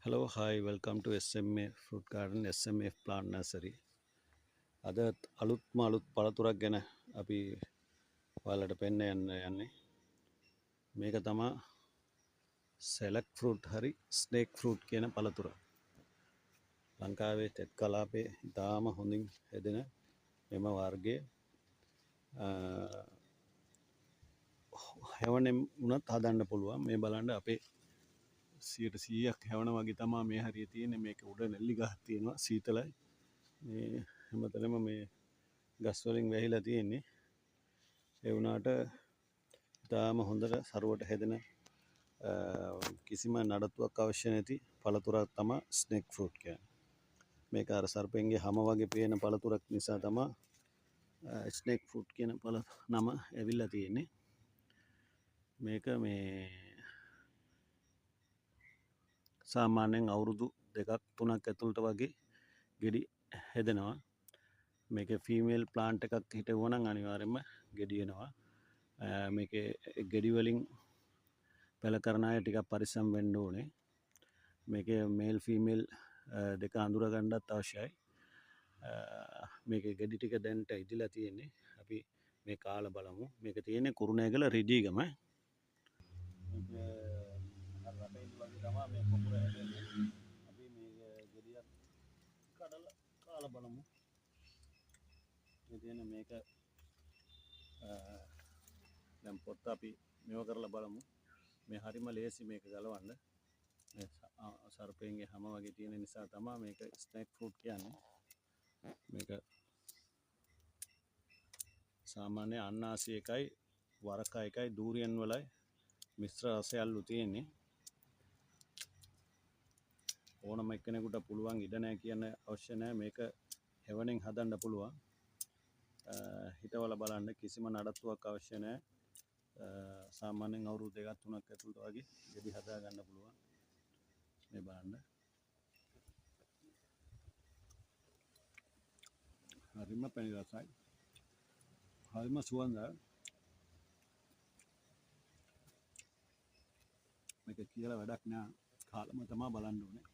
Hello, hi, welcome to SMA Fruit Garden, SMA Plant Nursery. අද අලුත්ම අලුත් පළතුරක් ගැන අපි ඔයාලට පෙන්න යන්නේ. මේක තමා සෙලක් ෆෘට් හරි ස්නේක් ෆෘට් කියන පළතුර. ලංකාවේ තෙත් කලාපේ ඉතාම හොඳින් හැදෙන මෙම වර්ගය හැවනෙන් වුණත් හදන්න පුළුවන්. මේ බලන්න අපේ 100ක් හැවන වගේ තමා මේ හරිය තියෙන්නේ. මේක උඩ නෙල්ලි ගහක් තියෙනවා, සීතලයි. මේ හැමතැනම මේ ගස් වලින් වැහිලා තියෙන්නේ. ඒ වුණාට ඉතාම හොඳට සරුවට හැදෙන කිසිම නඩත්තුවක් අවශ්‍ය නැති පළතුරක් තමයි ස්නේක් ෆෘට් කියන්නේ. මේක අර සර්පෙන්ගේ හැම වගේ පේන පළතුරක් නිසා තමයි ස්නේක් ෆෘට් කියන නම ඇවිල්ලා තියෙන්නේ. මේක මේ සාමාන්‍යයෙන් අවුරුදු 2ක් 3ක් ඇතුළත වගේ ගෙඩි හැදෙනවා. මේක ෆීමේල් ප්ලාන්ට් එකක් හිටවුවා නම් අනිවාර්යයෙන්ම ගෙඩි එනවා. මේකේ ගෙඩි වලින් පැල කරන අය ටිකක් පරිස්සම් වෙන්න ඕනේ. මේකේ මේල් ෆීමේල් දෙක අඳුර ගන්නත් අවශ්‍යයි. මේකේ ගෙඩි ටික දැන්ට ඉදිලා තියෙන්නේ. අපි මේ කාලා බලමු. මේක තියෙන්නේ කුරුණෑගල රිජීගම. මේක අර රටේ වගේ තමයි මේ කොපුර හැදෙන්නේ. අපි මේ ගෙඩියක් කඩලා කාලා බලමු. මේ තියෙන මේක දැන් පොත් අපි මේව කරලා බලමු. මේ හරිම ලේසි මේක ගලවන්න. මේ සර්පෙන්ගේ හැම වගේ තියෙන නිසා තමයි මේක ස්නේක් ෆෘට් කියන්නේ. මේක සාමාන්‍ය අන්නාසි එකයි වරක එකයි දූරියන් වලයි මිශ්‍ර රසයල්ලු තියෙන්නේ. ඕනම එක්කෙනෙකුට පුළුවන් ඉඩ නැහැ කියන්න අවශ්‍ය නැහැ. මේක හැවණෙන් හදන්න පුළුවන්. හිතවල බලන්න කිසිම නඩත්තුවක් අවශ්‍ය නැහැ. සාමාන්‍යයෙන් අවුරුදු 2ක් 3ක් ඇතුළත වගේ ගෙඩි හදා ගන්න පුළුවන්. මේ බලන්න. හරිම පැණි රසයි. හරිම සුවඳයි. මේක කියලා වැඩක් නෑ. කාලම තමයි බලන්න ඕනේ.